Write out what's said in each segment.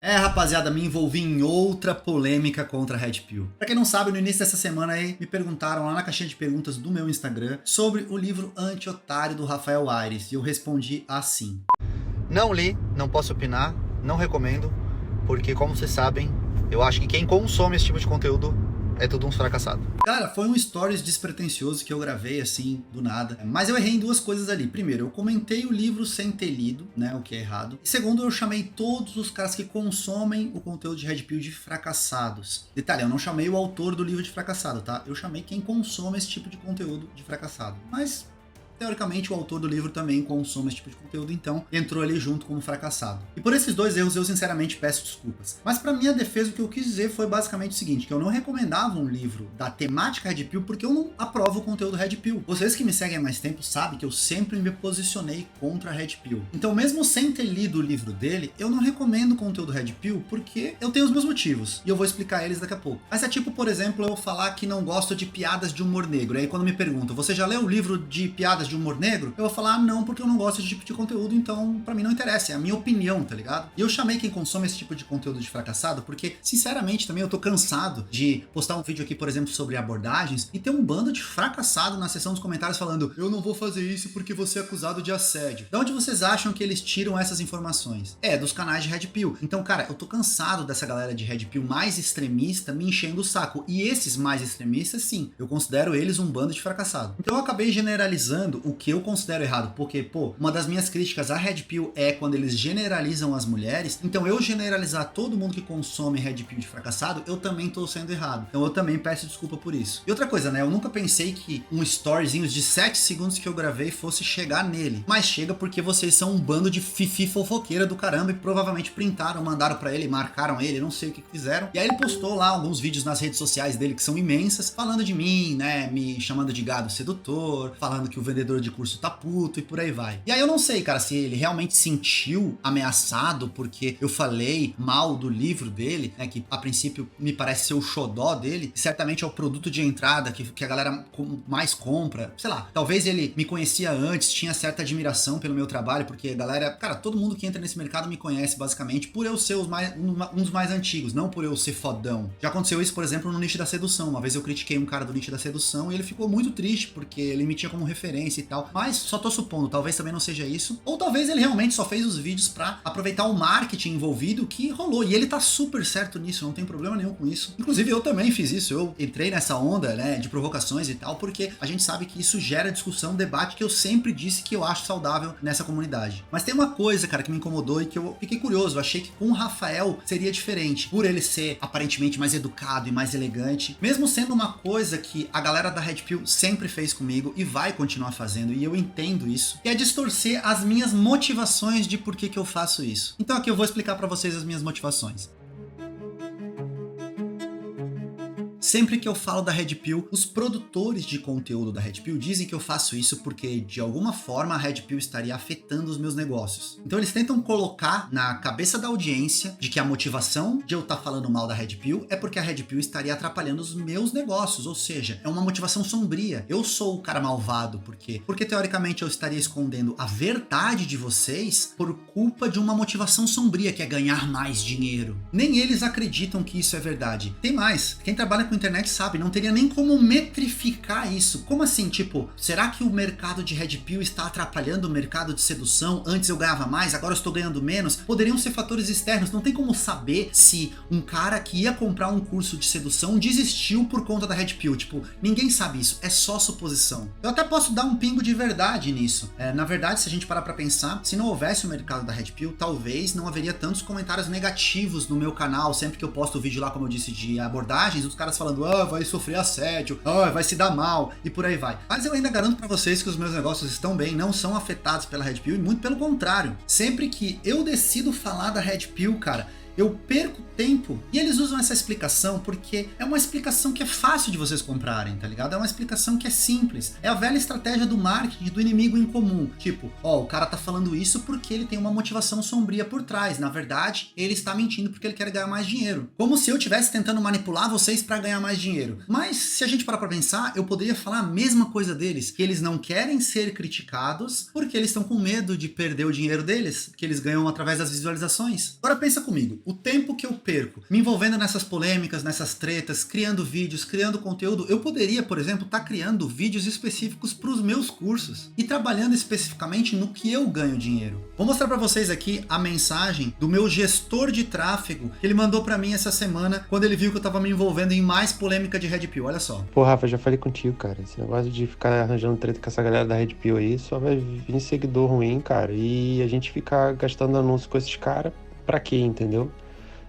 Rapaziada, me envolvi em outra polêmica contra a Red Pill. Pra quem não sabe, no início dessa semana aí, me perguntaram lá na caixinha de perguntas do meu Instagram sobre o livro Anti-Otário do Rafael Aires, e eu respondi assim: não li, não posso opinar, não recomendo, porque como vocês sabem, eu acho que quem consome esse tipo de conteúdo é tudo um fracassado. Cara, foi um stories despretensioso que eu gravei assim, do nada. Mas eu errei em duas coisas ali. Primeiro, eu comentei o livro sem ter lido, né, o que é errado. E segundo, eu chamei todos os caras que consomem o conteúdo de Red Pill de fracassados. Detalhe, eu não chamei o autor do livro de fracassado, tá? Eu chamei quem consome esse tipo de conteúdo de fracassado. Mas teoricamente, o autor do livro também consome esse tipo de conteúdo, então entrou ali junto como fracassado. E por esses dois erros, eu sinceramente peço desculpas. Mas para minha defesa, o que eu quis dizer foi basicamente o seguinte, que eu não recomendava um livro da temática Red Pill porque eu não aprovo o conteúdo Red Pill. Vocês que me seguem há mais tempo sabem que eu sempre me posicionei contra a Red Pill. Então, mesmo sem ter lido o livro dele, eu não recomendo o conteúdo Red Pill porque eu tenho os meus motivos. E eu vou explicar eles daqui a pouco. Mas é tipo, por exemplo, eu falar que não gosto de piadas de humor negro. E aí quando me perguntam, você já leu o livro de piadas de humor negro? Eu vou falar, não, porque eu não gosto desse tipo de conteúdo, então pra mim não interessa, é a minha opinião, tá ligado? E eu chamei quem consome esse tipo de conteúdo de fracassado porque, sinceramente, também eu tô cansado de postar um vídeo aqui, por exemplo, sobre abordagens e ter um bando de fracassado na seção dos comentários falando, eu não vou fazer isso porque você é acusado de assédio. De onde vocês acham que eles tiram essas informações? Dos canais de Red Pill. Então, cara, eu tô cansado dessa galera de Red Pill mais extremista me enchendo o saco. E esses mais extremistas, sim, eu considero eles um bando de fracassado. Então eu acabei generalizando o que eu considero errado, porque, uma das minhas críticas à Red Pill é quando eles generalizam as mulheres, então eu generalizar todo mundo que consome Red Pill de fracassado, eu também tô sendo errado. Então eu também peço desculpa por isso. E outra coisa, né, eu nunca pensei que um storyzinho de 7 segundos que eu gravei fosse chegar nele, mas chega porque vocês são um bando de fifi fofoqueira do caramba e provavelmente printaram, mandaram pra ele, marcaram ele, não sei o que fizeram, e aí ele postou lá alguns vídeos nas redes sociais dele que são imensas, falando de mim, né, me chamando de gado sedutor, falando que o vendedor de curso tá puto e por aí vai. E aí eu não sei, cara, se ele realmente sentiu ameaçado porque eu falei mal do livro dele, né, que a princípio me parece ser o xodó dele, certamente é o produto de entrada que a galera mais compra, sei lá, talvez ele me conhecia antes, tinha certa admiração pelo meu trabalho, porque a galera, cara, todo mundo que entra nesse mercado me conhece basicamente por eu ser um dos mais antigos, não por eu ser fodão. Já aconteceu isso, por exemplo, no nicho da sedução. Uma vez eu critiquei um cara do nicho da sedução e ele ficou muito triste porque ele me tinha como referência e tal, mas só tô supondo, talvez também não seja isso, ou talvez ele realmente só fez os vídeos pra aproveitar o marketing envolvido que rolou, e ele tá super certo nisso, não tem problema nenhum com isso. Inclusive eu também fiz isso, eu entrei nessa onda, né, de provocações e tal, porque a gente sabe que isso gera discussão, debate, que eu sempre disse que eu acho saudável nessa comunidade. Mas tem uma coisa, cara, que me incomodou e que eu fiquei curioso, eu achei que com o Rafael seria diferente, por ele ser aparentemente mais educado e mais elegante, mesmo sendo uma coisa que a galera da Red Pill sempre fez comigo e vai continuar fazendo, e eu entendo isso, que é distorcer as minhas motivações de por que eu faço isso. Então aqui eu vou explicar pra vocês as minhas motivações. Sempre que eu falo da Red Pill, os produtores de conteúdo da Red Pill dizem que eu faço isso porque, de alguma forma, a Red Pill estaria afetando os meus negócios. Então eles tentam colocar na cabeça da audiência de que a motivação de eu estar falando mal da Red Pill é porque a Red Pill estaria atrapalhando os meus negócios, ou seja, é uma motivação sombria. Eu sou o cara malvado, por quê? Porque teoricamente eu estaria escondendo a verdade de vocês por culpa de uma motivação sombria, que é ganhar mais dinheiro. Nem eles acreditam que isso é verdade. Tem mais, quem trabalha com internet sabe, não teria nem como metrificar isso. Como assim? Tipo, será que o mercado de Red Pill está atrapalhando o mercado de sedução? Antes eu ganhava mais, agora eu estou ganhando menos? Poderiam ser fatores externos, não tem como saber se um cara que ia comprar um curso de sedução desistiu por conta da Red Pill. Tipo, ninguém sabe isso, é só suposição. Eu até posso dar um pingo de verdade nisso. Na verdade, se a gente parar pra pensar, se não houvesse o mercado da Red Pill, talvez não haveria tantos comentários negativos no meu canal, sempre que eu posto o vídeo lá, como eu disse, de abordagens, os caras falando, vai sofrer assédio, vai se dar mal, e por aí vai. Mas eu ainda garanto pra vocês que os meus negócios estão bem, não são afetados pela Red Pill, e muito pelo contrário. Sempre que eu decido falar da Red Pill, cara, eu perco tempo. E eles usam essa explicação porque é uma explicação que é fácil de vocês comprarem, tá ligado? É uma explicação que é simples. É a velha estratégia do marketing do inimigo em comum. Tipo, o cara tá falando isso porque ele tem uma motivação sombria por trás. Na verdade, ele está mentindo porque ele quer ganhar mais dinheiro. Como se eu estivesse tentando manipular vocês para ganhar mais dinheiro. Mas, se a gente parar pra pensar, eu poderia falar a mesma coisa deles. Que eles não querem ser criticados porque eles estão com medo de perder o dinheiro deles, que eles ganham através das visualizações. Agora pensa comigo. O tempo que eu perco me envolvendo nessas polêmicas, nessas tretas, criando vídeos, criando conteúdo, eu poderia, por exemplo, estar criando vídeos específicos para os meus cursos e trabalhando especificamente no que eu ganho dinheiro. Vou mostrar para vocês aqui a mensagem do meu gestor de tráfego que ele mandou para mim essa semana quando ele viu que eu tava me envolvendo em mais polêmica de Red Pill. Olha só. Pô, Rafa, já falei contigo, cara. Esse negócio de ficar arranjando treta com essa galera da Red Pill aí só vai vir seguidor ruim, cara. E a gente ficar gastando anúncio com esses caras pra quê, entendeu?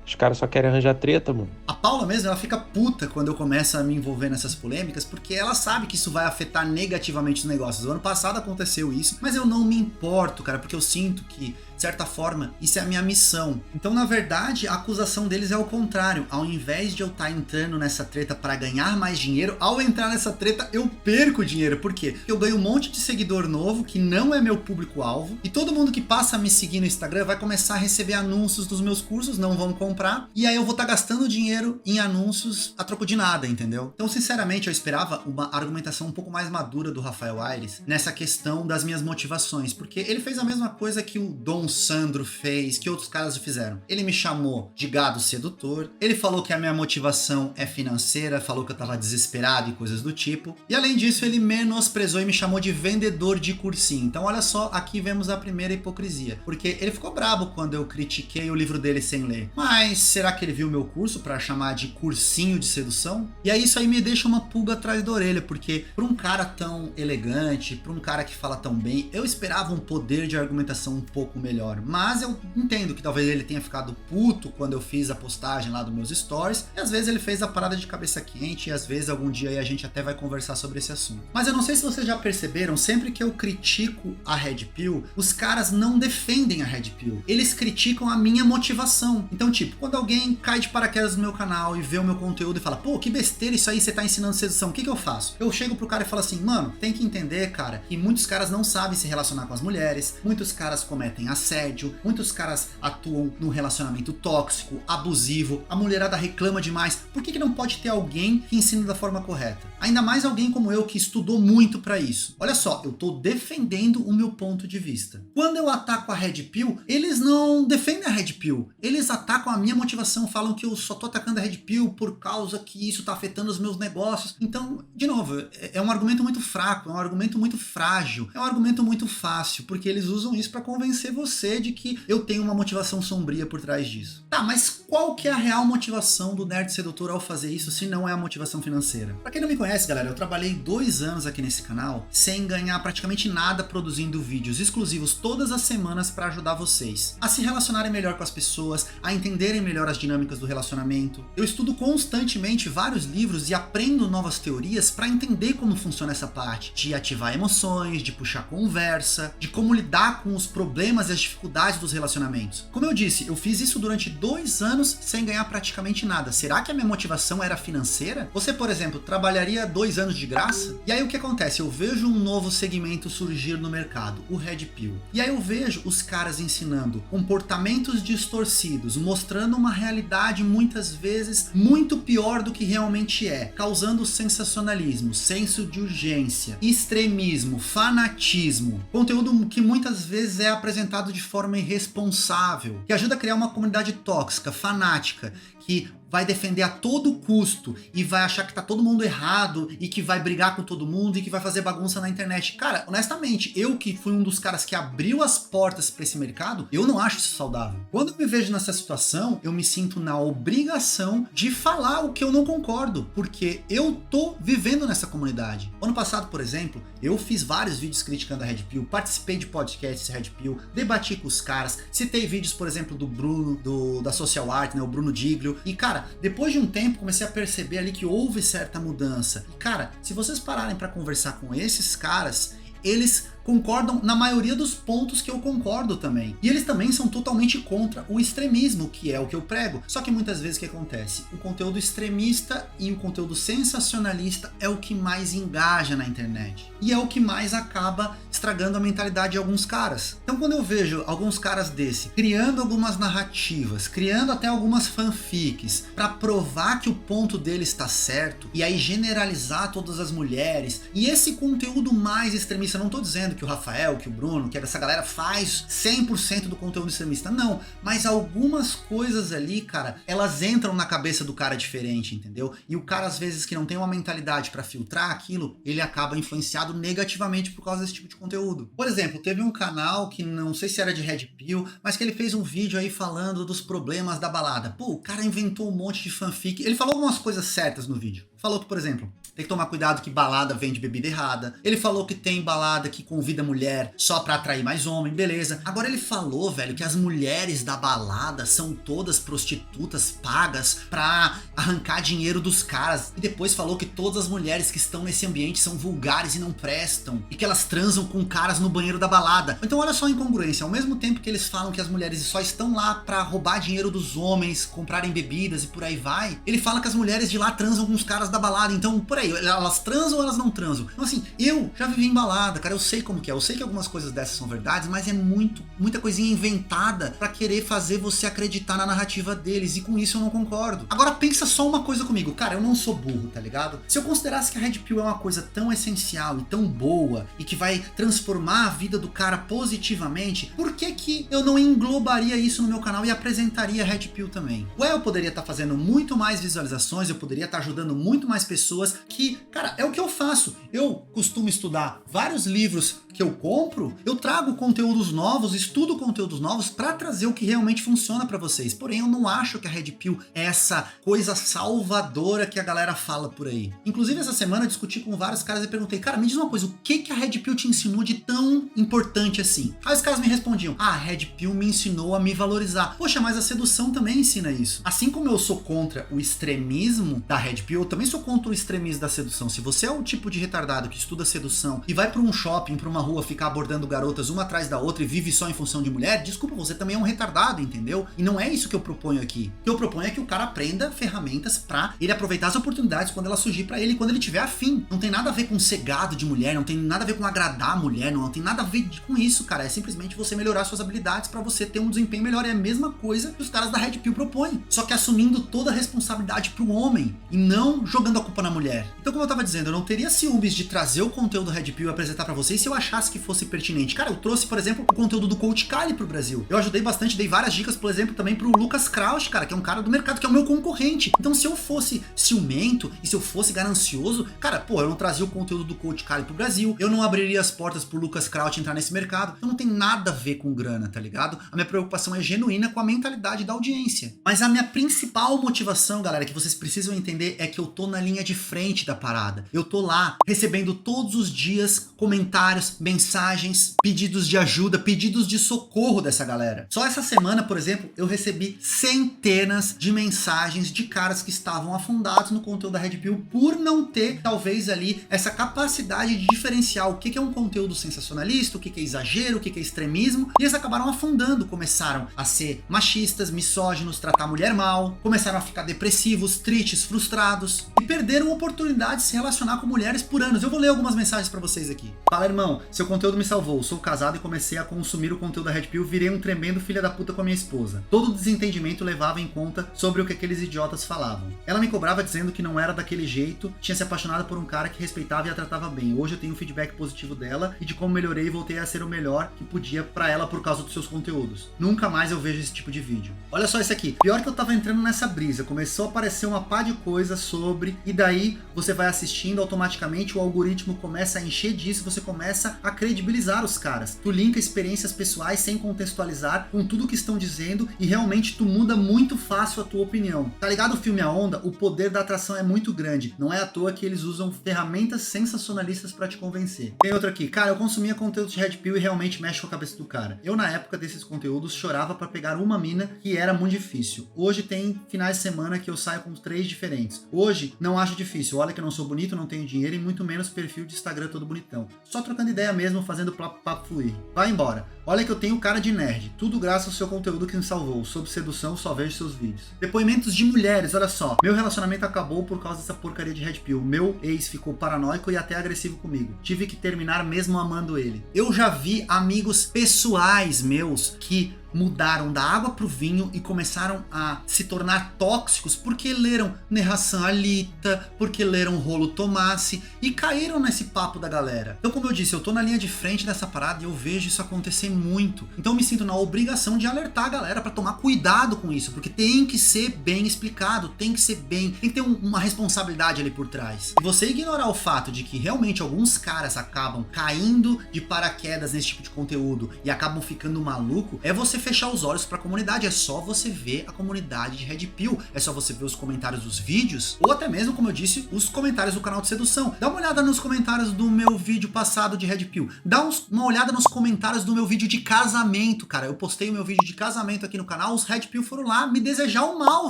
Os caras só querem arranjar treta, mano. A Paula mesmo, ela fica puta quando eu começo a me envolver nessas polêmicas, porque ela sabe que isso vai afetar negativamente os negócios. O ano passado aconteceu isso, mas eu não me importo, cara, porque eu sinto que, de certa forma, isso é a minha missão. Então, na verdade, a acusação deles é o contrário. Ao invés de eu estar entrando nessa treta para ganhar mais dinheiro, ao entrar nessa treta, eu perco dinheiro. Por quê? Porque eu ganho um monte de seguidor novo, que não é meu público-alvo, e todo mundo que passa a me seguir no Instagram vai começar a receber anúncios dos meus cursos, não vão comprar, e aí eu vou estar gastando dinheiro em anúncios a troco de nada, entendeu? Então, sinceramente, eu esperava uma argumentação um pouco mais madura do Rafael Aires nessa questão das minhas motivações, porque ele fez a mesma coisa que o Dom Sandro fez, que outros caras fizeram. Ele me chamou de gado sedutor, ele falou que a minha motivação é financeira, falou que eu tava desesperado e coisas do tipo, e além disso ele menosprezou e me chamou de vendedor de cursinho. Então olha só, aqui vemos a primeira hipocrisia, porque ele ficou brabo quando eu critiquei o livro dele sem ler. Mas será que ele viu meu curso pra chamar de cursinho de sedução? E aí isso aí me deixa uma pulga atrás da orelha, porque pra um cara tão elegante, pra um cara que fala tão bem, eu esperava um poder de argumentação um pouco melhor. Mas eu entendo que talvez ele tenha ficado puto quando eu fiz a postagem lá dos meus stories, e às vezes ele fez a parada de cabeça quente, e às vezes algum dia aí a gente até vai conversar sobre esse assunto. Mas eu não sei se vocês já perceberam, sempre que eu critico a Red Pill, os caras não defendem a Red Pill, eles criticam a minha motivação. Então, tipo, quando alguém cai de paraquedas no meu canal e vê o meu conteúdo e fala, pô, que besteira isso aí, você tá ensinando sedução, o que eu faço? Eu chego pro cara e falo assim, mano, tem que entender, cara, que muitos caras não sabem se relacionar com as mulheres, muitos caras cometem assédio, muitos caras atuam num relacionamento tóxico, abusivo, a mulherada reclama demais. Por que não pode ter alguém que ensine da forma correta? Ainda mais alguém como eu que estudou muito pra isso. Olha só, eu tô defendendo o meu ponto de vista. Quando eu ataco a Red Pill, eles não defendem a Red Pill, eles atacam a minha motivação, falam que eu só tô atacando a Red Pill por causa que isso tá afetando os meus negócios. Então, de novo, é um argumento muito fraco, é um argumento muito frágil, é um argumento muito fácil, porque eles usam isso pra convencer você de que eu tenho uma motivação sombria por trás disso. Tá, mas qual que é a real motivação do nerd sedutor ao fazer isso, se não é a motivação financeira? Pra quem não me conhece, galera, eu trabalhei 2 anos aqui nesse canal sem ganhar praticamente nada produzindo vídeos exclusivos todas as semanas pra ajudar vocês a se relacionarem melhor com as pessoas, a entenderem melhor as dinâmicas do relacionamento. Eu estudo constantemente vários livros e aprendo novas teorias pra entender como funciona essa parte de ativar emoções, de puxar conversa, de como lidar com os problemas e as dificuldades dos relacionamentos. Como eu disse, eu fiz isso durante 2 anos sem ganhar praticamente nada. Será que a minha motivação era financeira? Você, por exemplo, trabalharia 2 anos de graça? E aí o que acontece? Eu vejo um novo segmento surgir no mercado, o Red Pill. E aí eu vejo os caras ensinando comportamentos distorcidos, mostrando uma realidade muitas vezes muito pior do que realmente é, causando sensacionalismo, senso de urgência, extremismo, fanatismo, conteúdo que muitas vezes é apresentado de forma irresponsável, que ajuda a criar uma comunidade tóxica, fanática, que vai defender a todo custo e vai achar que tá todo mundo errado e que vai brigar com todo mundo e que vai fazer bagunça na internet. Cara, honestamente, eu que fui um dos caras que abriu as portas para esse mercado, eu não acho isso saudável. Quando eu me vejo nessa situação, eu me sinto na obrigação de falar o que eu não concordo, porque eu tô vivendo nessa comunidade. Ano passado, por exemplo, eu fiz vários vídeos criticando a Red Pill, participei de podcasts Red Pill, debati com os caras, citei vídeos, por exemplo, do Bruno, da Social Art, né, o Bruno Diglio, e cara, depois de um tempo comecei a perceber ali que houve certa mudança. E cara, se vocês pararem para conversar com esses caras, eles concordam na maioria dos pontos que eu concordo também. E eles também são totalmente contra o extremismo, que é o que eu prego. Só que muitas vezes o que acontece? O conteúdo extremista e o conteúdo sensacionalista é o que mais engaja na internet. E é o que mais acaba estragando a mentalidade de alguns caras. Então quando eu vejo alguns caras desse criando algumas narrativas, criando até algumas fanfics para provar que o ponto dele está certo, e aí generalizar todas as mulheres, e esse conteúdo mais extremista, não tô dizendo dizendo que o Rafael, que o Bruno, que essa galera faz 100% do conteúdo extremista. Não, mas algumas coisas ali, cara, elas entram na cabeça do cara diferente, entendeu? E o cara, às vezes, que não tem uma mentalidade pra filtrar aquilo, ele acaba influenciado negativamente por causa desse tipo de conteúdo. Por exemplo, teve um canal que não sei se era de Red Pill, mas que ele fez um vídeo aí falando dos problemas da balada. Pô, o cara inventou um monte de fanfic. Ele falou algumas coisas certas no vídeo. Falou que, por exemplo, tem que tomar cuidado que balada vende bebida errada. Ele falou que tem balada que convida mulher só pra atrair mais homem, beleza. Agora ele falou, velho, que as mulheres da balada são todas prostitutas pagas pra arrancar dinheiro dos caras. E depois falou que todas as mulheres que estão nesse ambiente são vulgares e não prestam. E que elas transam com caras no banheiro da balada. Então olha só a incongruência. Ao mesmo tempo que eles falam que as mulheres só estão lá pra roubar dinheiro dos homens, comprarem bebidas e por aí vai, ele fala que as mulheres de lá transam com os caras da balada. Então, por aí, elas transam ou elas não transam? Então assim, eu já vivi em balada, cara, eu sei como que é. Eu sei que algumas coisas dessas são verdades, mas é muita coisinha inventada pra querer fazer você acreditar na narrativa deles, e com isso eu não concordo. Agora pensa só uma coisa comigo, cara, eu não sou burro, tá ligado? Se eu considerasse que a Red Pill é uma coisa tão essencial e tão boa, e que vai transformar a vida do cara positivamente, por que eu não englobaria isso no meu canal e apresentaria a Red Pill também? Ué, eu poderia estar fazendo muito mais visualizações, eu poderia estar ajudando muito mais pessoas, que, cara, é o que eu faço. Eu costumo estudar vários livros que eu compro, eu trago conteúdos novos, estudo conteúdos novos pra trazer o que realmente funciona pra vocês. Porém, eu não acho que a Red Pill é essa coisa salvadora que a galera fala por aí. Inclusive, essa semana eu discuti com vários caras e perguntei, cara, me diz uma coisa, o que a Red Pill te ensinou de tão importante assim? Aí os caras me respondiam, a Red Pill me ensinou a me valorizar. Poxa, mas a sedução também ensina isso. Assim como eu sou contra o extremismo da Red Pill, eu também sou contra o extremismo da sedução. Se você é o tipo de retardado que estuda sedução e vai pra um shopping, pra uma rua, ficar abordando garotas uma atrás da outra e vive só em função de mulher, desculpa, você também é um retardado, entendeu? E não é isso que eu proponho aqui. O que eu proponho é que o cara aprenda ferramentas pra ele aproveitar as oportunidades quando elas surgir pra ele, quando ele tiver afim. Não tem nada a ver com ser gado de mulher, não tem nada a ver com agradar a mulher, não tem nada a ver com isso, cara. É simplesmente você melhorar suas habilidades pra você ter um desempenho melhor. É a mesma coisa que os caras da Red Pill propõem, só que assumindo toda a responsabilidade pro homem e não jogando a culpa na mulher. Então, como eu tava dizendo, eu não teria ciúmes de trazer o conteúdo Red Pill e apresentar pra vocês se eu achasse que fosse pertinente. Cara, eu trouxe, por exemplo, o conteúdo do Coach Kali pro Brasil. Eu ajudei bastante, dei várias dicas, por exemplo, também pro Lucas Krausch, cara, que é um cara do mercado, que é o meu concorrente. Então, se eu fosse ciumento e se eu fosse ganancioso, cara, pô, eu não trazia o conteúdo do Coach Kali pro Brasil, eu não abriria as portas pro Lucas Krausch entrar nesse mercado. Então, não tem nada a ver com grana, tá ligado? A minha preocupação é genuína com a mentalidade da audiência. Mas a minha principal motivação, galera, que vocês precisam entender é que eu tô na linha de frente da parada. Eu tô lá, recebendo todos os dias comentários, mensagens, pedidos de ajuda, pedidos de socorro dessa galera. Só essa semana, por exemplo, eu recebi centenas de mensagens de caras que estavam afundados no conteúdo da Red Pill por não ter, talvez, ali, essa capacidade de diferenciar o que é um conteúdo sensacionalista, o que é exagero, o que é extremismo, e eles acabaram afundando, começaram a ser machistas, misóginos, tratar a mulher mal, começaram a ficar depressivos, tristes, frustrados, e perderam oportunidade de se relacionar com mulheres por anos. Eu vou ler algumas mensagens pra vocês aqui. Fala, irmão, seu conteúdo me salvou. Sou casado e comecei a consumir o conteúdo da Red Pill, virei um tremendo filho da puta com a minha esposa. Todo desentendimento levava em conta sobre o que aqueles idiotas falavam. Ela me cobrava dizendo que não era daquele jeito, tinha se apaixonado por um cara que respeitava e a tratava bem. Hoje eu tenho um feedback positivo dela e de como melhorei e voltei a ser o melhor que podia pra ela por causa dos seus conteúdos. Nunca mais eu vejo esse tipo de vídeo. Olha só isso aqui. Pior que eu tava entrando nessa brisa, começou a aparecer uma pá de coisa sobre, e daí você vai assistindo, automaticamente o algoritmo começa a encher disso, você começa a credibilizar os caras. Tu linka experiências pessoais sem contextualizar com tudo que estão dizendo e realmente tu muda muito fácil a tua opinião. Tá ligado o filme A Onda? O poder da atração é muito grande. Não é à toa que eles usam ferramentas sensacionalistas pra te convencer. Tem outro aqui. Cara, eu consumia conteúdo de Red Pill e realmente mexe com a cabeça do cara. Eu, na época desses conteúdos, chorava pra pegar uma mina que era muito difícil. Hoje tem finais de semana que eu saio com 3 diferentes. Hoje, não acho difícil. Olha que eu não sou bonito, não tenho dinheiro e muito menos perfil de Instagram todo bonitão. Só trocando ideia mesmo, fazendo papo fluir. Vai embora. Olha que eu tenho cara de nerd. Tudo graças ao seu conteúdo que me salvou. Sobre sedução, só vejo seus vídeos. Depoimentos de mulheres, olha só. Meu relacionamento acabou por causa dessa porcaria de Red Pill. Meu ex ficou paranoico e até agressivo comigo. Tive que terminar mesmo amando ele. Eu já vi amigos pessoais meus que mudaram da água pro vinho e começaram a se tornar tóxicos porque leram Nerassan Alita, porque leram Rolo Tomassi e caíram nesse papo da galera. Então, como eu disse, eu tô na linha de frente dessa parada e eu vejo isso acontecer muito. Então eu me sinto na obrigação de alertar a galera pra tomar cuidado com isso, porque tem que ser bem explicado, tem que ter uma responsabilidade ali por trás. E você ignorar o fato de que realmente alguns caras acabam caindo de paraquedas nesse tipo de conteúdo e acabam ficando maluco, é você fechar os olhos pra comunidade. É só você ver a comunidade de Red Pill, é só você ver os comentários dos vídeos, ou até mesmo, como eu disse, os comentários do canal de sedução. Dá uma olhada nos comentários do meu vídeo passado de Red Pill, dá uma olhada nos comentários do meu vídeo de casamento, cara. Eu postei o meu vídeo de casamento aqui no canal, os Red Pill foram lá me desejar o mal,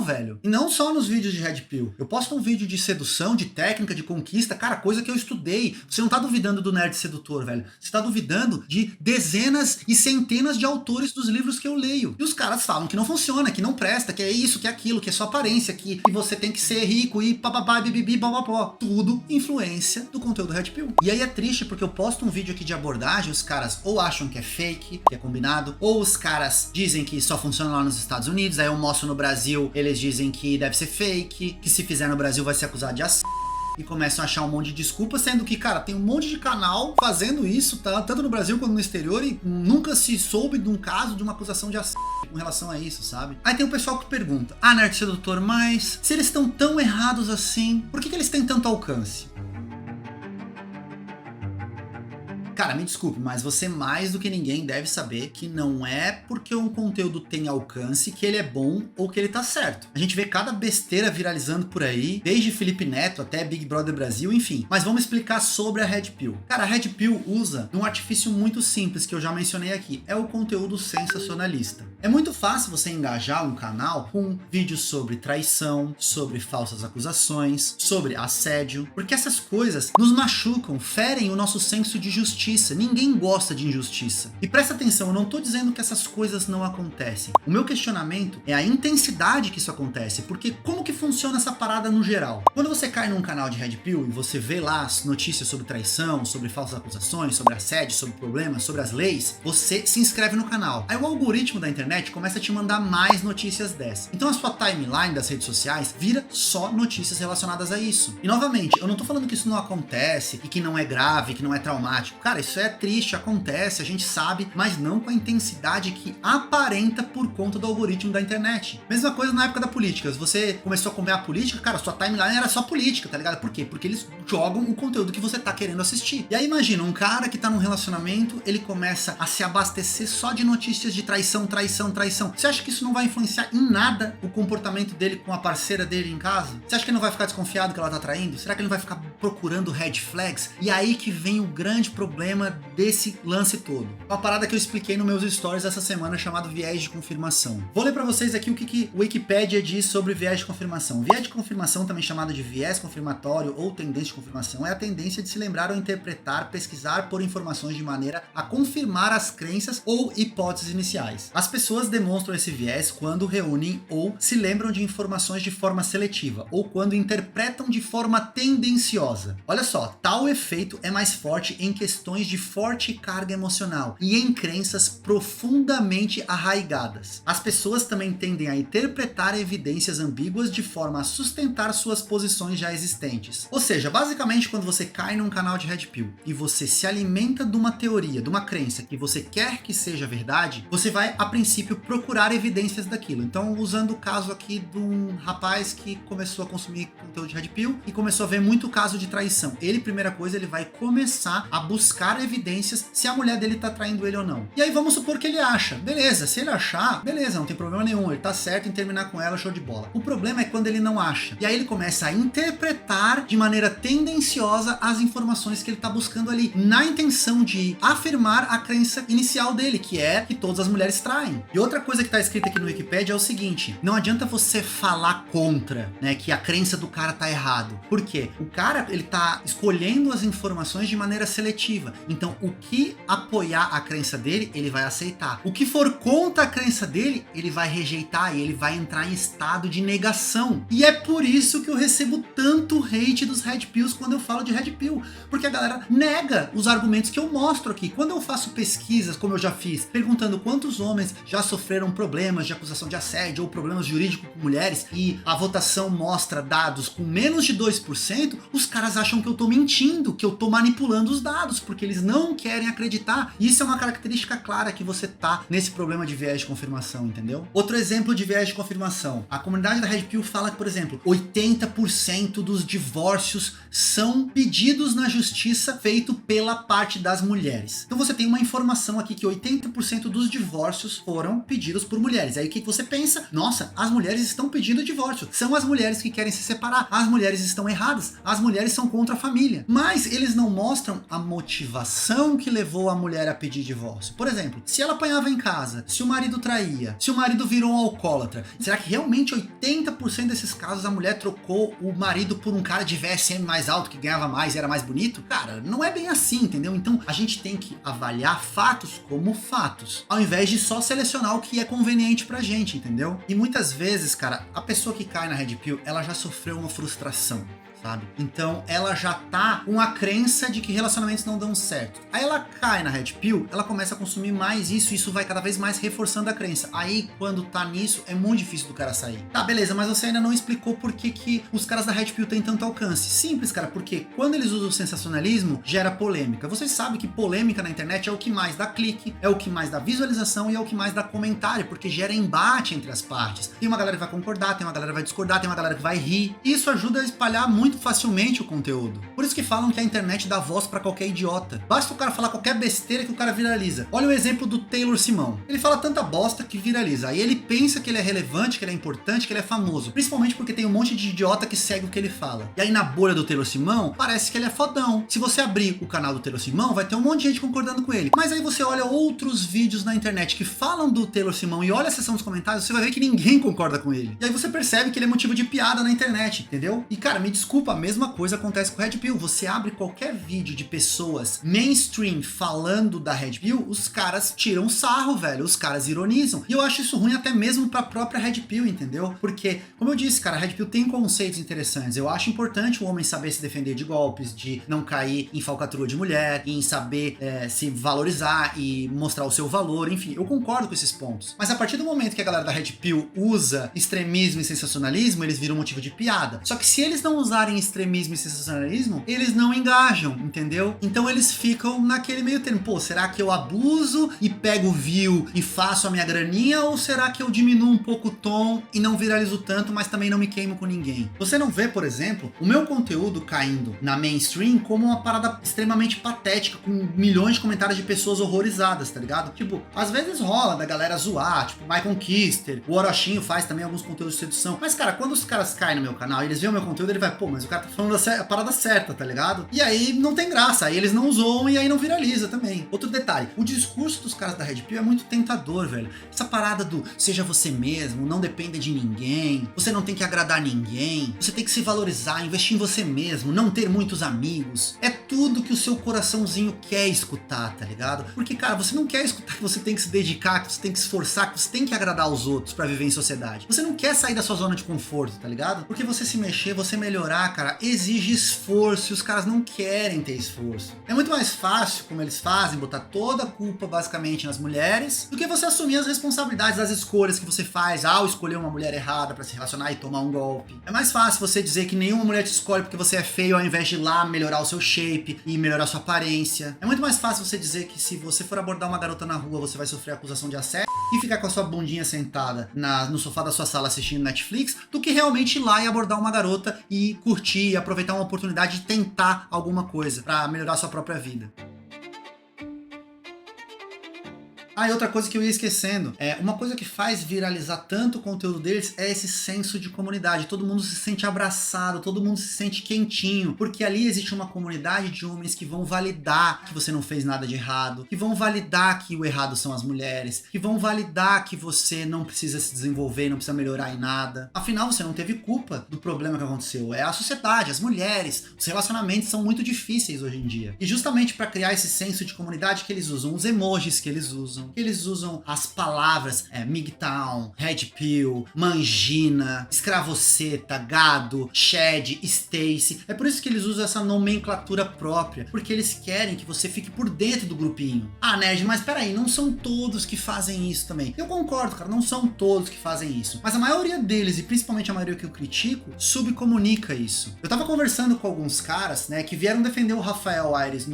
velho. E não só nos vídeos de Red Pill. Eu posto um vídeo de sedução, de técnica, de conquista, cara, coisa que eu estudei. Você não tá duvidando do nerd sedutor, velho. Você tá duvidando de dezenas e centenas de autores dos livros que eu leio. E os caras falam que não funciona, que não presta, que é isso, que é aquilo, que é só aparência, que você tem que ser rico e papapá, bibibi, babapó. Tudo influência do conteúdo Red Pill. E aí é triste porque eu posto um vídeo aqui de abordagem, os caras ou acham que é fake, que é combinado, ou os caras dizem que só funciona lá nos Estados Unidos, aí eu mostro no Brasil, eles dizem que deve ser fake, que se fizer no Brasil vai ser acusado de assédio. E começam a achar um monte de desculpa, sendo que, cara, tem um monte de canal fazendo isso, tá? Tanto no Brasil quanto no exterior, e nunca se soube de um caso de uma acusação de assédio com relação a isso, sabe? Aí tem o pessoal que pergunta: ah, nerd sedutor, mas se eles estão tão errados assim, por que eles têm tanto alcance? Cara, me desculpe, mas você mais do que ninguém deve saber que não é porque um conteúdo tem alcance que ele é bom ou que ele tá certo. A gente vê cada besteira viralizando por aí, desde Felipe Neto até Big Brother Brasil, enfim. Mas vamos explicar sobre a Red Pill. Cara, a Red Pill usa um artifício muito simples que eu já mencionei aqui, é o conteúdo sensacionalista. É muito fácil você engajar um canal com vídeos sobre traição, sobre falsas acusações, sobre assédio, porque essas coisas nos machucam, ferem o nosso senso de justiça. Ninguém gosta de injustiça. E presta atenção, eu não tô dizendo que essas coisas não acontecem. O meu questionamento é a intensidade que isso acontece, porque como que funciona essa parada no geral? Quando você cai num canal de Red Pill e você vê lá as notícias sobre traição, sobre falsas acusações, sobre assédio, sobre problemas, sobre as leis, você se inscreve no canal. Aí o algoritmo da internet começa a te mandar mais notícias dessas. Então a sua timeline das redes sociais vira só notícias relacionadas a isso. E novamente, eu não tô falando que isso não acontece e que não é grave, que não é traumático. Cara, isso é triste, acontece, a gente sabe, mas não com a intensidade que aparenta por conta do algoritmo da internet. Mesma coisa na época da política. Se você começou a acompanhar a política, cara, sua timeline era só política, tá ligado? Por quê? Porque eles jogam o conteúdo que você tá querendo assistir. E aí imagina, um cara que tá num relacionamento, ele começa a se abastecer só de notícias de traição, traição, traição. Você acha que isso não vai influenciar em nada o comportamento dele com a parceira dele em casa? Você acha que ele não vai ficar desconfiado que ela tá traindo? Será que ele não vai ficar procurando red flags? E aí que vem o grande problema desse lance todo. Uma parada que eu expliquei nos meus stories essa semana, chamado viés de confirmação. Vou ler pra vocês aqui o que o Wikipedia diz sobre viés de confirmação. Viés de confirmação, também chamado de viés confirmatório ou tendência de confirmação, é a tendência de se lembrar ou interpretar, pesquisar por informações de maneira a confirmar as crenças ou hipóteses iniciais. As pessoas demonstram esse viés quando reúnem ou se lembram de informações de forma seletiva, ou quando interpretam de forma tendenciosa. Olha só, tal efeito é mais forte em questões de forte carga emocional e em crenças profundamente arraigadas. As pessoas também tendem a interpretar evidências ambíguas de forma a sustentar suas posições já existentes. Ou seja, basicamente quando você cai num canal de Red Pill e você se alimenta de uma teoria, de uma crença que você quer que seja verdade, você vai a princípio procurar evidências daquilo. Então, usando o caso aqui de um rapaz que começou a consumir conteúdo de Red Pill e começou a ver muito caso de traição. Ele, primeira coisa, ele vai começar a buscar evidências se a mulher dele tá traindo ele ou não. E aí vamos supor que ele acha. Beleza, se ele achar, beleza, não tem problema nenhum, ele tá certo em terminar com ela, show de bola. O problema é quando ele não acha. E aí ele começa a interpretar de maneira tendenciosa as informações que ele tá buscando ali, na intenção de afirmar a crença inicial dele, que é que todas as mulheres traem. E outra coisa que tá escrita aqui no Wikipedia é o seguinte: não adianta você falar contra, né, que a crença do cara tá errado. Por quê? O cara, ele tá escolhendo as informações de maneira seletiva. afirmativa. Então, o que apoiar a crença dele, ele vai aceitar. O que for contra a crença dele, ele vai rejeitar e ele vai entrar em estado de negação. E é por isso que eu recebo tanto hate dos Red Pills quando eu falo de Red Pill, porque a galera nega os argumentos que eu mostro aqui. Quando eu faço pesquisas, como eu já fiz, perguntando quantos homens já sofreram problemas de acusação de assédio ou problemas jurídicos com mulheres, e a votação mostra dados com menos de 2%, os caras acham que eu tô mentindo, que eu tô manipulando os dados, porque eles não querem acreditar. E isso é uma característica clara que você tá nesse problema de viés de confirmação, entendeu? Outro exemplo de viés de confirmação. A comunidade da Red Pill fala que, por exemplo, 80% dos divórcios são pedidos na justiça feito pela parte das mulheres. Então você tem uma informação aqui que 80% dos divórcios foram pedidos por mulheres. Aí o que você pensa? Nossa, as mulheres estão pedindo divórcio. São as mulheres que querem se separar. As mulheres estão erradas. As mulheres são contra a família. Mas eles não mostram a motivação que levou a mulher a pedir divórcio. Por exemplo, se ela apanhava em casa, se o marido traía, se o marido virou um alcoólatra, será que realmente 80% desses casos a mulher trocou o marido por um cara de VSM mais alto, que ganhava mais e era mais bonito? Cara, não é bem assim, entendeu? Então a gente tem que avaliar fatos como fatos, ao invés de só selecionar o que é conveniente pra gente, entendeu? E muitas vezes, cara, a pessoa que cai na Red Pill, ela já sofreu uma frustração, sabe? Então ela já tá com a crença de que relacionamentos não dão certo. Aí ela cai na Red Pill, ela começa a consumir mais isso vai cada vez mais reforçando a crença. Aí quando tá nisso, é muito difícil do cara sair. Tá, beleza, mas você ainda não explicou por que os caras da Red Pill têm tanto alcance. Simples, cara, porque quando eles usam o sensacionalismo, gera polêmica. Vocês sabem que polêmica na internet é o que mais dá clique, é o que mais dá visualização e é o que mais dá comentário, porque gera embate entre as partes. Tem uma galera que vai concordar, tem uma galera que vai discordar, tem uma galera que vai rir. Isso ajuda a espalhar muito facilmente o conteúdo. Por isso que falam que a internet dá voz pra qualquer idiota. Basta o cara falar qualquer besteira que o cara viraliza. Olha o exemplo do Taylor Simão. Ele fala tanta bosta que viraliza. Aí ele pensa que ele é relevante, que ele é importante, que ele é famoso. Principalmente porque tem um monte de idiota que segue o que ele fala. E aí na bolha do Taylor Simão, parece que ele é fodão. Se você abrir o canal do Taylor Simão, vai ter um monte de gente concordando com ele. Mas aí você olha outros vídeos na internet que falam do Taylor Simão e olha a seção dos comentários, você vai ver que ninguém concorda com ele. E aí você percebe que ele é motivo de piada na internet, entendeu? E cara, me desculpa, a mesma coisa acontece com o Red Pill. Você abre qualquer vídeo de pessoas mainstream falando da Red Pill, os caras tiram sarro, velho. Os caras ironizam. E eu acho isso ruim até mesmo pra própria Red Pill, entendeu? Porque, como eu disse, cara, a Red Pill tem conceitos interessantes. Eu acho importante o homem saber se defender de golpes, de não cair em falcatrua de mulher, em saber se valorizar e mostrar o seu valor, enfim, eu concordo com esses pontos. Mas a partir do momento que a galera da Red Pill usa extremismo e sensacionalismo, eles viram motivo de piada. Só que se eles não usarem extremismo e sensacionalismo, eles não engajam, entendeu? Então eles ficam naquele meio termo. Pô, será que eu abuso e pego view e faço a minha graninha, ou será que eu diminuo um pouco o tom e não viralizo tanto, mas também não me queimo com ninguém? Você não vê, por exemplo, o meu conteúdo caindo na mainstream como uma parada extremamente patética, com milhões de comentários de pessoas horrorizadas, tá ligado? Tipo, às vezes rola da galera zoar, tipo, Michael Kister, o Orochinho faz também alguns conteúdos de sedução. Mas, cara, quando os caras caem no meu canal e eles veem o meu conteúdo, ele vai, pô, mas o cara tá falando a parada certa, tá ligado? E aí não tem graça, aí eles não zoam e aí não viraliza também. Outro detalhe, o discurso dos caras da Red Pill é muito tentador, velho. Essa parada do seja você mesmo, não dependa de ninguém, você não tem que agradar ninguém, você tem que se valorizar, investir em você mesmo, não ter muitos amigos. É tudo que o seu coraçãozinho quer escutar, tá ligado? Porque, cara, você não quer escutar que você tem que se dedicar, que você tem que se esforçar, que você tem que agradar os outros pra viver em sociedade. Você não quer sair da sua zona de conforto, tá ligado? Porque você se mexer, você melhorar, cara, exige esforço e os caras não querem ter esforço. É muito mais fácil, como eles fazem, botar toda a culpa basicamente nas mulheres, do que você assumir as responsabilidades das escolhas que você faz ao escolher uma mulher errada pra se relacionar e tomar um golpe. É mais fácil você dizer que nenhuma mulher te escolhe porque você é feio, ao invés de ir lá melhorar o seu shape e melhorar a sua aparência. É muito mais fácil você dizer que se você for abordar uma garota na rua, você vai sofrer acusação de assédio e ficar com a sua bundinha sentada no sofá da sua sala assistindo Netflix, do que realmente ir lá e abordar uma garota e curtir e aproveitar uma oportunidade de tentar alguma coisa pra melhorar a sua própria vida. Ah, e outra coisa que eu ia esquecendo, uma coisa que faz viralizar tanto o conteúdo deles é esse senso de comunidade. Todo mundo se sente abraçado, todo mundo se sente quentinho, porque ali existe uma comunidade de homens que vão validar que você não fez nada de errado, que vão validar que o errado são as mulheres, que vão validar que você não precisa se desenvolver, não precisa melhorar em nada. Afinal, você não teve culpa do problema que aconteceu. É a sociedade, as mulheres, os relacionamentos são muito difíceis hoje em dia. E justamente para criar esse senso de comunidade que eles usam os emojis que eles usam as palavras MGTOW, Red Pill, Mangina, escravoceta, gado, Shed, Stacy. É por isso que eles usam essa nomenclatura própria, porque eles querem que você fique por dentro do grupinho. Ah, nerd, mas peraí, não são todos que fazem isso também. Eu concordo, cara, não são todos que fazem isso. Mas a maioria deles, e principalmente a maioria que eu critico, subcomunica isso. Eu tava conversando com alguns caras, né, que vieram defender o Rafael Aires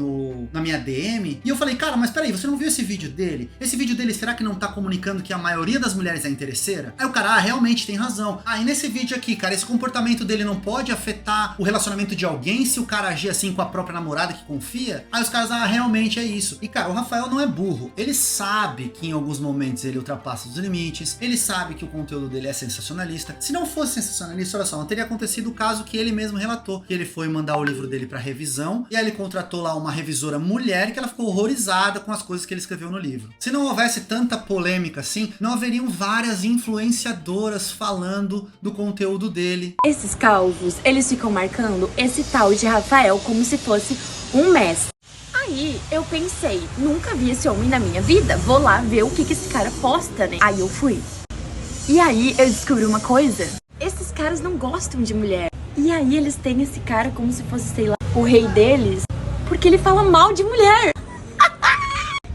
na minha DM, e eu falei, cara, mas peraí, você não viu esse vídeo dele? Esse vídeo dele, será que não tá comunicando que a maioria das mulheres é interesseira? Aí o cara, realmente tem razão. Ah, e nesse vídeo aqui, cara, esse comportamento dele não pode afetar o relacionamento de alguém se o cara agir assim com a própria namorada que confia? Aí os caras, realmente é isso. E cara, o Rafael não é burro. Ele sabe que em alguns momentos ele ultrapassa os limites, ele sabe que o conteúdo dele é sensacionalista. Se não fosse sensacionalista, olha só, não teria acontecido o caso que ele mesmo relatou, que ele foi mandar o livro dele pra revisão, e aí ele contratou lá uma revisora mulher que ela ficou horrorizada com as coisas que ele escreveu no livro. Se não houvesse tanta polêmica assim, não haveriam várias influenciadoras falando do conteúdo dele. Esses calvos, eles ficam marcando esse tal de Rafael como se fosse um mestre. Aí eu pensei, nunca vi esse homem na minha vida, vou lá ver o que esse cara posta, né? Aí eu fui. E aí eu descobri uma coisa, esses caras não gostam de mulher. E aí eles têm esse cara como se fosse, sei lá, o rei deles, porque ele fala mal de mulher.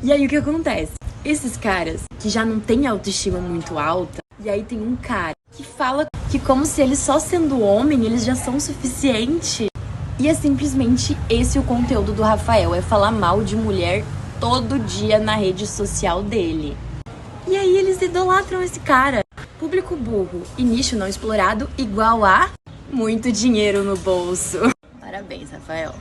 E aí o que acontece? Esses caras que já não têm autoestima muito alta, e aí tem um cara que fala que como se eles só sendo homem, eles já são o suficiente. E é simplesmente esse o conteúdo do Rafael, é falar mal de mulher todo dia na rede social dele. E aí eles idolatram esse cara. Público burro e nicho não explorado igual a muito dinheiro no bolso. Parabéns, Rafael.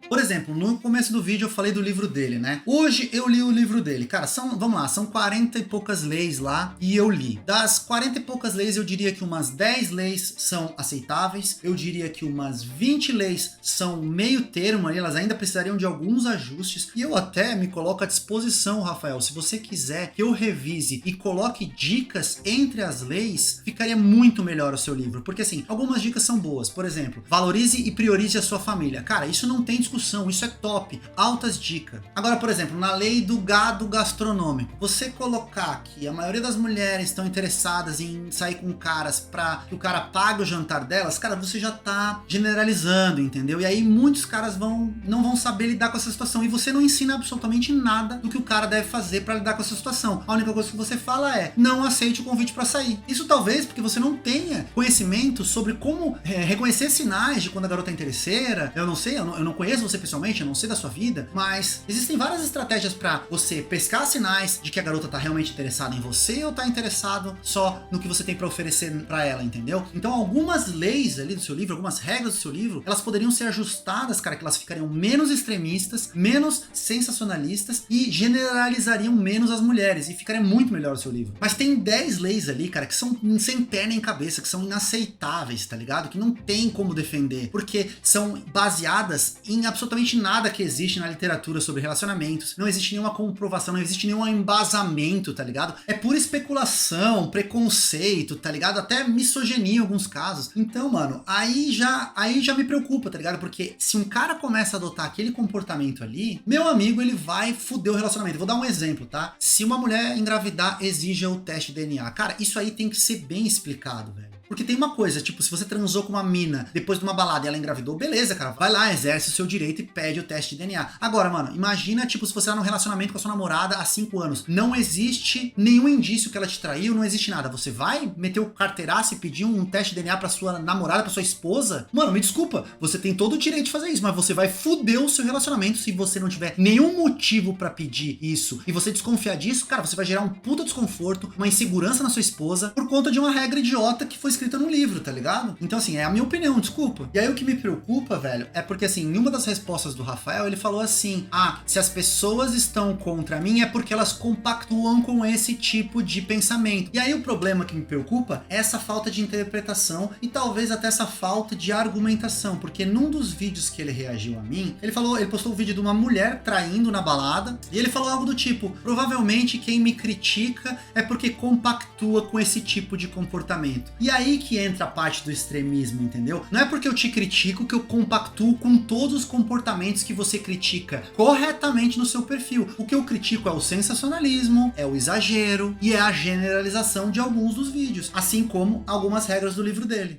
Por exemplo, no começo do vídeo eu falei do livro dele, né? Hoje eu li o livro dele. Cara, vamos lá, são 40 e poucas leis lá e eu li. Das 40 e poucas leis, eu diria que umas 10 leis são aceitáveis. Eu diria que umas 20 leis são meio termo ali, elas ainda precisariam de alguns ajustes. E eu até me coloco à disposição, Rafael, se você quiser que eu revise e coloque dicas entre as leis, ficaria muito melhor o seu livro. Porque assim, algumas dicas são boas. Por exemplo, valorize e priorize a sua família. Cara, isso não tem discussão. Isso é top, altas dicas. Agora, por exemplo, na lei do gado gastronômico, você colocar que a maioria das mulheres estão interessadas em sair com caras para que o cara pague o jantar delas, cara, você já tá generalizando, entendeu? E aí muitos caras não vão saber lidar com essa situação e você não ensina absolutamente nada do que o cara deve fazer para lidar com essa situação. A única coisa que você fala é, não aceite o convite para sair. Isso talvez porque você não tenha conhecimento sobre como reconhecer sinais de quando a garota é interesseira. Eu não sei, eu não conheço você pessoalmente, eu não sei da sua vida, mas existem várias estratégias para você pescar sinais de que a garota tá realmente interessada em você ou tá interessado só no que você tem para oferecer para ela, entendeu? Então algumas leis ali do seu livro, algumas regras do seu livro, elas poderiam ser ajustadas, cara, que elas ficariam menos extremistas, menos sensacionalistas e generalizariam menos as mulheres e ficaria muito melhor o seu livro. Mas tem 10 leis ali, cara, que são sem pé nem cabeça, que são inaceitáveis, tá ligado? Que não tem como defender, porque são baseadas em absolutamente nada que existe na literatura sobre relacionamentos. Não existe nenhuma comprovação, não existe nenhum embasamento, tá ligado? É pura especulação, preconceito, tá ligado? Até misoginia em alguns casos. Então, mano, aí já me preocupa, tá ligado? Porque se um cara começa a adotar aquele comportamento ali, meu amigo, ele vai foder o relacionamento. Vou dar um exemplo, tá? Se uma mulher engravidar, exija o teste de DNA. Cara, isso aí tem que ser bem explicado, velho. Porque tem uma coisa, tipo, se você transou com uma mina depois de uma balada e ela engravidou, beleza, cara, vai lá, exerce o seu direito e pede o teste de DNA. Agora, mano, imagina, tipo, se você tá num relacionamento com a sua namorada há 5 anos, não existe nenhum indício que ela te traiu, não existe nada. Você vai meter o carteiraço e pedir um teste de DNA pra sua namorada, pra sua esposa? Mano, me desculpa, você tem todo o direito de fazer isso, mas você vai foder o seu relacionamento se você não tiver nenhum motivo pra pedir isso e você desconfiar disso, cara, você vai gerar um puta desconforto, uma insegurança na sua esposa por conta de uma regra idiota que foi escrita no livro, tá ligado? Então assim, é a minha opinião, desculpa. E aí o que me preocupa, velho, é porque assim, em uma das respostas do Rafael, ele falou assim: se as pessoas estão contra mim é porque elas compactuam com esse tipo de pensamento. E aí o problema que me preocupa é essa falta de interpretação e talvez até essa falta de argumentação, porque num dos vídeos que ele reagiu a mim, ele postou um vídeo de uma mulher traindo na balada, e ele falou algo do tipo: provavelmente quem me critica é porque compactua com esse tipo de comportamento. E aí que entra a parte do extremismo, entendeu? Não é porque eu te critico que eu compactuo com todos os comportamentos que você critica corretamente no seu perfil. O que eu critico é o sensacionalismo, é o exagero e é a generalização de alguns dos vídeos, assim como algumas regras do livro dele.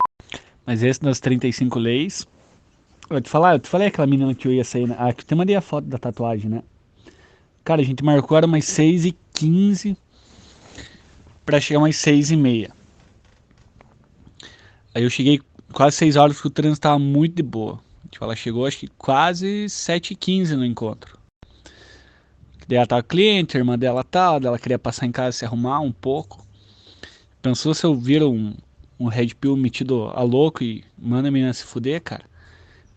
Mas esse das 35 leis, eu te falei aquela menina que eu ia sair, né? Que eu te mandei a foto da tatuagem, né? Cara, a gente marcou era umas 6h15 pra chegar umas 6h30. Aí eu cheguei quase 6 horas porque o trânsito tava muito de boa. Tipo, ela chegou acho que quase 7h15 no encontro. Daí ela tava cliente, a irmã dela tava, ela queria passar em casa se arrumar um pouco. Pensou se eu vira um Red Pill metido a louco e manda a menina se fuder, cara?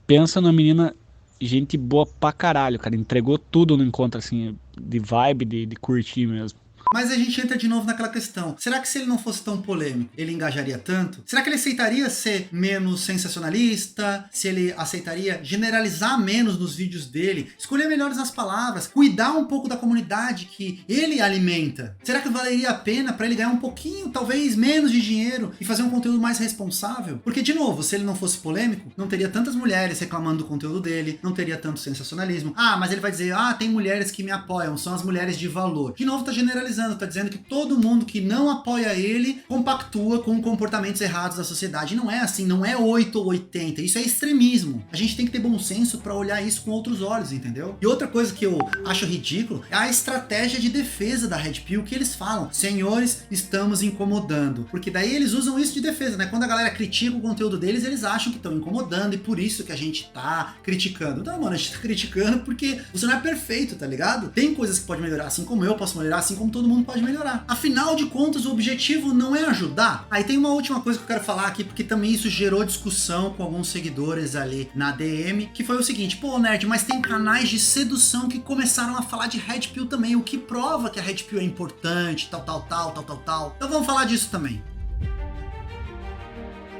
Pensa numa menina, gente boa pra caralho, cara. Entregou tudo no encontro, assim, de vibe, de curtir mesmo. Mas a gente entra de novo naquela questão. Será que se ele não fosse tão polêmico, ele engajaria tanto? Será que ele aceitaria ser menos sensacionalista? Se ele aceitaria generalizar menos nos vídeos dele? Escolher melhores as palavras? Cuidar um pouco da comunidade que ele alimenta? Será que valeria a pena para ele ganhar um pouquinho, talvez menos de dinheiro e fazer um conteúdo mais responsável? Porque, de novo, se ele não fosse polêmico, não teria tantas mulheres reclamando do conteúdo dele, não teria tanto sensacionalismo. Mas ele vai dizer, tem mulheres que me apoiam, são as mulheres de valor. De novo, tá generalizando. Tá dizendo que todo mundo que não apoia ele compactua com comportamentos errados da sociedade. Não é assim, não é 8 ou 80, isso é extremismo. A gente tem que ter bom senso pra olhar isso com outros olhos, entendeu? E outra coisa que eu acho ridículo é a estratégia de defesa da Red Pill que eles falam: senhores, estamos incomodando. Porque daí eles usam isso de defesa, né? Quando a galera critica o conteúdo deles, eles acham que estão incomodando e por isso que a gente tá criticando. Não, mano, a gente tá criticando porque você não é perfeito, tá ligado? Tem coisas que pode melhorar, assim como eu posso melhorar, assim como todo mundo pode melhorar. Afinal de contas, o objetivo não é ajudar? Aí tem uma última coisa que eu quero falar aqui, porque também isso gerou discussão com alguns seguidores ali na DM, que foi o seguinte: pô, nerd, mas tem canais de sedução que começaram a falar de Red Pill também, o que prova que a Red Pill é importante, tal. Então vamos falar disso também.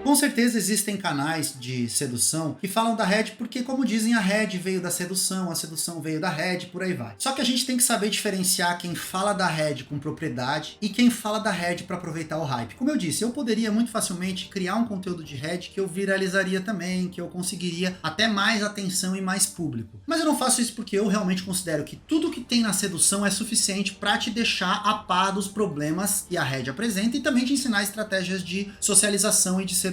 Com certeza existem canais de sedução que falam da Red porque, como dizem, a Red veio da sedução, a sedução veio da Red, por aí vai. Só que a gente tem que saber diferenciar quem fala da Red com propriedade e quem fala da Red para aproveitar o hype. Como eu disse, eu poderia muito facilmente criar um conteúdo de Red que eu viralizaria também, que eu conseguiria até mais atenção e mais público. Mas eu não faço isso porque eu realmente considero que tudo que tem na sedução é suficiente para te deixar a par dos problemas que a Red apresenta e também te ensinar estratégias de socialização e de sedução.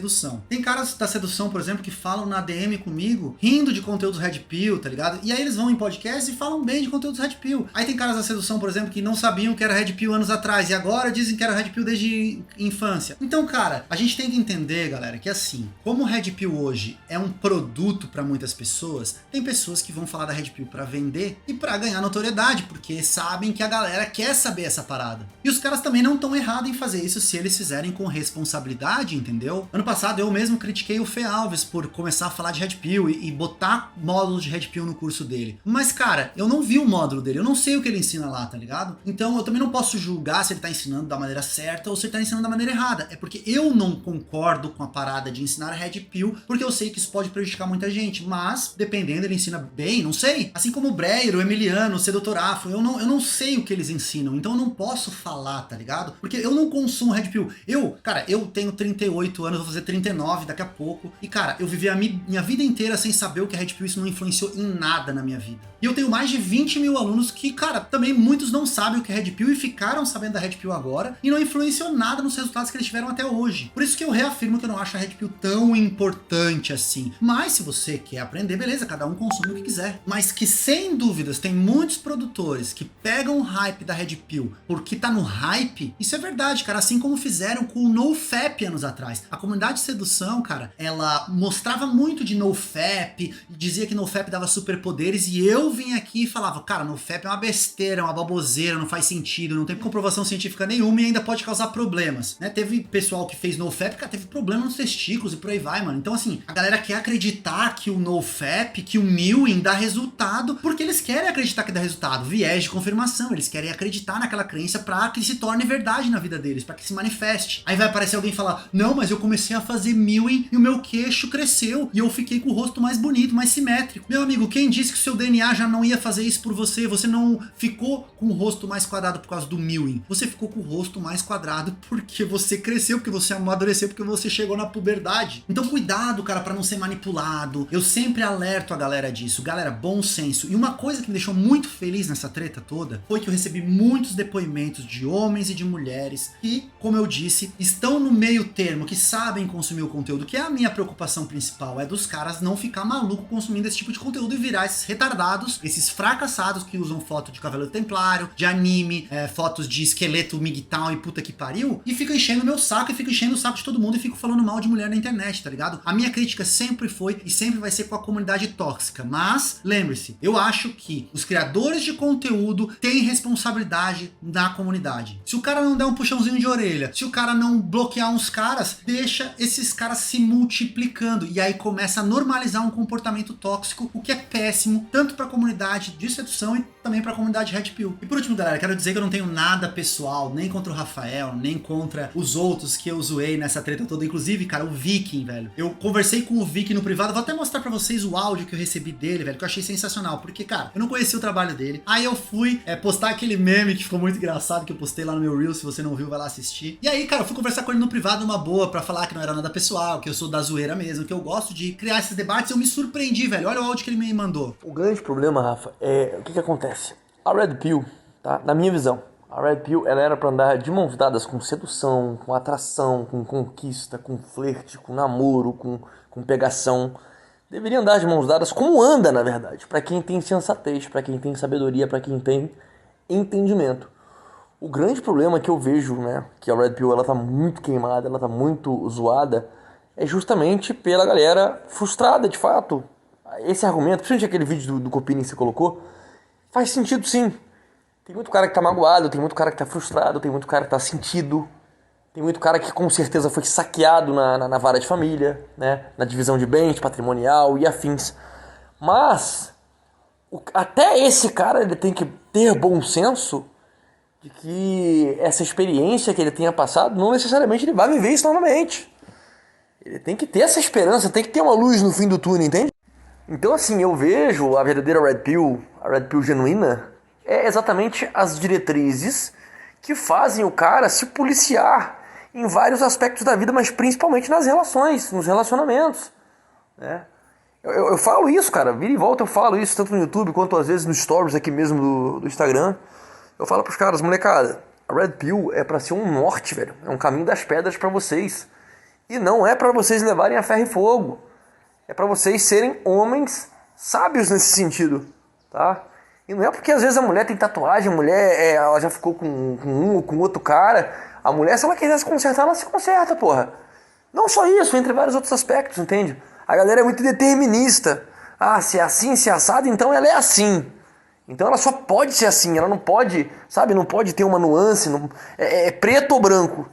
Tem caras da sedução, por exemplo, que falam na DM comigo, rindo de conteúdos Red Pill, tá ligado? E aí eles vão em podcast e falam bem de conteúdos Red Pill. Aí tem caras da sedução, por exemplo, que não sabiam que era Red Pill anos atrás e agora dizem que era Red Pill desde infância. Então, cara, a gente tem que entender, galera, que assim, como o Red Pill hoje é um produto pra muitas pessoas, tem pessoas que vão falar da Red Pill pra vender e pra ganhar notoriedade, porque sabem que a galera quer saber essa parada. E os caras também não estão errados em fazer isso se eles fizerem com responsabilidade, entendeu? Ano passado eu mesmo critiquei o Fê Alves por começar a falar de Red Pill e botar módulos de Red Pill no curso dele. Mas, cara, eu não vi o módulo dele, eu não sei o que ele ensina lá, tá ligado? Então eu também não posso julgar se ele tá ensinando da maneira certa ou se ele tá ensinando da maneira errada. É porque eu não concordo com a parada de ensinar Red Pill, porque eu sei que isso pode prejudicar muita gente. Mas, dependendo, ele ensina bem, não sei. Assim como o Breyer, o Emiliano, o Sedutor Afro, eu não sei o que eles ensinam, então eu não posso falar, tá ligado? Porque eu não consumo Red Pill. Cara, eu tenho 38 anos, vou fazer 39 daqui a pouco. E, cara, eu vivi a minha vida inteira sem saber o que é Red Pill, isso não influenciou em nada na minha vida. E eu tenho mais de 20 mil alunos que, cara, também muitos não sabem o que é Red Pill e ficaram sabendo da Red Pill agora e não influenciou nada nos resultados que eles tiveram até hoje. Por isso que eu reafirmo que eu não acho a Red Pill tão importante assim. Mas se você quer aprender, beleza, cada um consome o que quiser. Mas que, sem dúvidas, tem muitos produtores que pegam o hype da Red Pill porque tá no hype, isso é verdade, cara. Assim como fizeram com o NoFap anos atrás. A comunidade comunidade de sedução, cara, ela mostrava muito de NoFap, dizia que NoFap dava superpoderes, e eu vim aqui e falava, cara, NoFap é uma besteira, é uma baboseira, não faz sentido, não tem comprovação científica nenhuma e ainda pode causar problemas, né? Teve pessoal que fez NoFap, cara, teve problema nos testículos e por aí vai, mano. Então, assim, a galera quer acreditar que o NoFap, que o Mewing dá resultado, porque eles querem acreditar que dá resultado, viés de confirmação, eles querem acreditar naquela crença pra que se torne verdade na vida deles, pra que se manifeste. Aí vai aparecer alguém e falar, não, mas eu comecei a fazer Mewing e o meu queixo cresceu e eu fiquei com o rosto mais bonito, mais simétrico. Meu amigo, quem disse que o seu DNA já não ia fazer isso por você? Você não ficou com o rosto mais quadrado por causa do Mewing. Você ficou com o rosto mais quadrado porque você cresceu, porque você amadureceu, porque você chegou na puberdade. Então cuidado, cara, pra não ser manipulado. Eu sempre alerto a galera disso. Galera, bom senso. E uma coisa que me deixou muito feliz nessa treta toda foi que eu recebi muitos depoimentos de homens e de mulheres que, como eu disse, estão no meio termo, que sabem consumir o conteúdo, que é a minha preocupação principal, é dos caras não ficar maluco consumindo esse tipo de conteúdo e virar esses retardados, esses fracassados que usam foto de Cavaleiro Templário, de anime, fotos de esqueleto migtal e puta que pariu, e ficam enchendo meu saco e ficam enchendo o saco de todo mundo e fico falando mal de mulher na internet, tá ligado? A minha crítica sempre foi e sempre vai ser com a comunidade tóxica, mas lembre-se, eu acho que os criadores de conteúdo têm responsabilidade na comunidade. Se o cara não der um puxãozinho de orelha, se o cara não bloquear uns caras, deixa esses caras se multiplicando e aí começa a normalizar um comportamento tóxico, o que é péssimo, tanto pra comunidade de sedução e também pra comunidade Red Pill. E por último, galera, quero dizer que eu não tenho nada pessoal, nem contra o Rafael, nem contra os outros que eu zoei nessa treta toda, inclusive, cara, o Viking, velho. Eu conversei com o Viking no privado, vou até mostrar pra vocês o áudio que eu recebi dele, velho, que eu achei sensacional, porque, cara, eu não conhecia o trabalho dele. Aí eu fui postar aquele meme que ficou muito engraçado, que eu postei lá no meu Reel, se você não viu, vai lá assistir. E aí, cara, eu fui conversar com ele no privado numa boa, pra falar que não era nada pessoal, que eu sou da zoeira mesmo, que eu gosto de criar esses debates, eu me surpreendi, velho. Olha o áudio que ele me mandou. O grande problema, Rafa, é o que acontece. A Red Pill, tá? Na minha visão, a Red Pill, ela era pra andar de mãos dadas com sedução, com atração, com conquista, com flerte, com namoro, com pegação. Deveria andar de mãos dadas como anda, na verdade, pra quem tem sensatez, pra quem tem sabedoria, pra quem tem entendimento. O grande problema que eu vejo, né, que a Red Pill, ela tá muito queimada, ela tá muito zoada, é justamente pela galera frustrada, de fato. Esse argumento, principalmente aquele vídeo do Copini que você colocou, faz sentido sim. Tem muito cara que tá magoado, tem muito cara que tá frustrado, tem muito cara que tá sentido, tem muito cara que com certeza foi saqueado na vara de família, né, na divisão de bens, patrimonial e afins. Mas até esse cara, ele tem que ter bom senso de que essa experiência que ele tenha passado, não necessariamente ele vai viver isso novamente. Ele tem que ter essa esperança, tem que ter uma luz no fim do túnel, entende? Então, assim, eu vejo a verdadeira Red Pill, a Red Pill genuína, é exatamente as diretrizes que fazem o cara se policiar em vários aspectos da vida, mas principalmente nas relações, nos relacionamentos, né? Eu falo isso, cara, vira e volta eu falo isso, tanto no YouTube quanto às vezes nos stories aqui mesmo do Instagram. Eu falo pros caras, molecada, a Red Pill é pra ser um norte, velho, é um caminho das pedras pra vocês. E não é pra vocês levarem a ferro e fogo. É pra vocês serem homens sábios nesse sentido, tá? E não é porque às vezes a mulher tem tatuagem, a mulher ela já ficou com um ou com outro cara. A mulher, se ela quiser se consertar, ela se conserta, porra. Não só isso, entre vários outros aspectos, entende? A galera é muito determinista. Ah, se é assim, se é assado, então ela é assim. Então ela só pode ser assim, ela não pode, sabe, não pode ter uma nuance, é preto ou branco.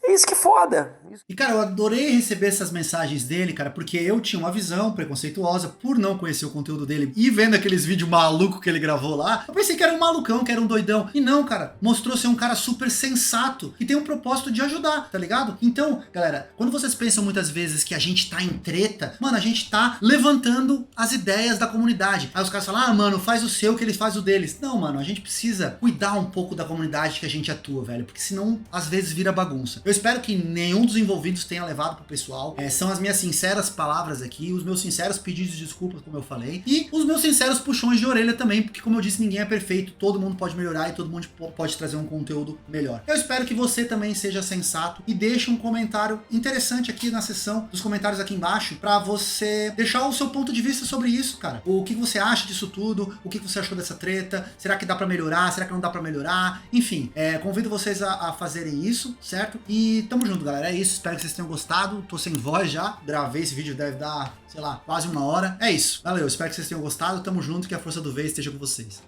É isso que é foda. E, cara, eu adorei receber essas mensagens dele, cara, porque eu tinha uma visão preconceituosa por não conhecer o conteúdo dele e vendo aqueles vídeos malucos que ele gravou lá, eu pensei que era um malucão, que era um doidão. E não, cara, mostrou ser um cara super sensato, que tem um propósito de ajudar, tá ligado? Então, galera, quando vocês pensam muitas vezes que a gente tá em treta, mano, a gente tá levantando as ideias da comunidade. Aí os caras falam, ah, mano, faz o seu que eles fazem o deles. Não, mano, a gente precisa cuidar um pouco da comunidade que a gente atua, velho, porque senão, às vezes, vira bagunça. Eu espero que nenhum dos envolvidos tenha levado pro pessoal. São as minhas sinceras palavras aqui, os meus sinceros pedidos de desculpas, como eu falei, e os meus sinceros puxões de orelha também, porque como eu disse, ninguém é perfeito, todo mundo pode melhorar e todo mundo pode trazer um conteúdo melhor. Eu espero que você também seja sensato e deixe um comentário interessante aqui na seção dos comentários aqui embaixo, pra você deixar o seu ponto de vista sobre isso, cara. O que você acha disso tudo, o que você achou dessa treta, será que dá pra melhorar, será que não dá pra melhorar, enfim, convido vocês a fazerem isso, certo? E E tamo junto, galera. É isso. Espero que vocês tenham gostado. Tô sem voz já. Gravei esse vídeo, deve dar, sei lá, quase 1 hora. É isso. Valeu. Espero que vocês tenham gostado. Tamo junto. Que a força do V esteja com vocês.